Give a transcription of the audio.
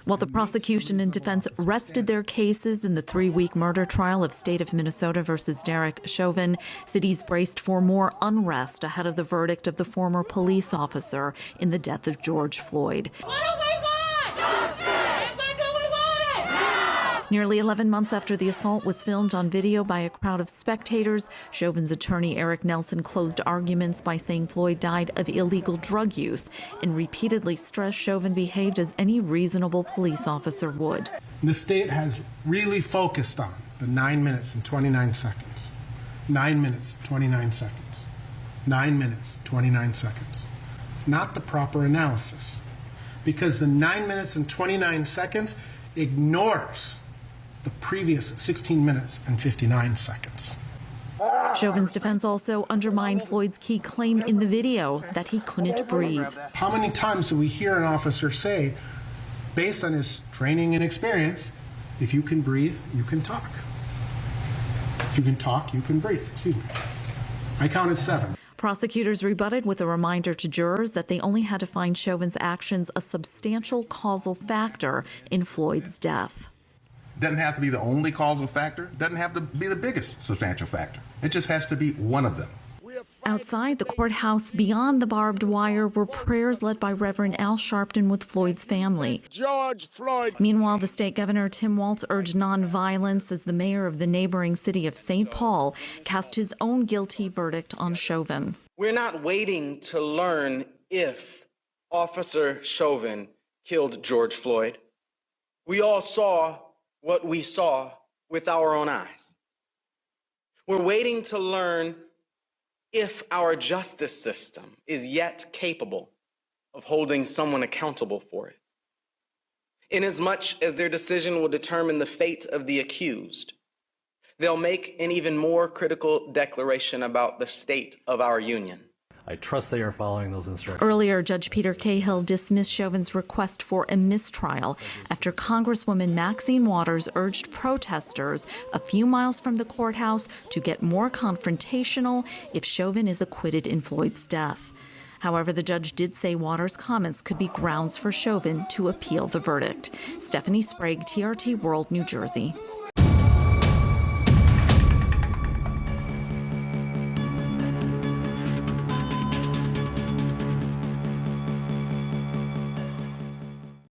While the prosecution and defense rested their cases in the 3-week murder trial of State of Minnesota versus Derek Chauvin, cities braced for more unrest ahead of the verdict of the former police officer in the death of George Floyd. What do we want? Justice! Yes, I do we want it! Now! Nearly 11 months after the assault was filmed on video by a crowd of spectators, Chauvin's attorney Eric Nelson closed arguments by saying Floyd died of illegal drug use and repeatedly stressed Chauvin behaved as any reasonable police officer would. The state has really focused on the 9 minutes and 29 seconds. 9 minutes, 29 seconds. 9 minutes, 29 seconds. It's not the proper analysis because the 9 minutes and 29 seconds ignores the previous 16 minutes and 59 seconds. Chauvin's defense also undermined Floyd's key claim in the video that he couldn't breathe. How many times do we hear an officer say, based on his training and experience, if you can breathe, you can talk. If you can talk, you can breathe. Excuse me. I counted 7. Prosecutors rebutted with a reminder to jurors that they only had to find Chauvin's actions a substantial causal factor in Floyd's death. Doesn't have to be the only causal factor, doesn't have to be the biggest substantial factor. It just has to be one of them. Outside the courthouse, beyond the barbed wire, were prayers led by Reverend Al Sharpton with Floyd's family. George Floyd. Meanwhile, the state governor Tim Walz urged nonviolence as the mayor of the neighboring city of St. Paul cast his own guilty verdict on Chauvin. We're not waiting to learn if Officer Chauvin killed George Floyd. We all saw what we saw with our own eyes. We're waiting to learn if our justice system is yet capable of holding someone accountable for it. Inasmuch as their decision will determine the fate of the accused, they'll make an even more critical declaration about the state of our union. I trust they are following those instructions. Earlier, Judge Peter Cahill dismissed Chauvin's request for a mistrial after Congresswoman Maxine Waters urged protesters a few miles from the courthouse to get more confrontational if Chauvin is acquitted in Floyd's death. However, the judge did say Waters' comments could be grounds for Chauvin to appeal the verdict. Stephanie Sprague, TRT World, New Jersey.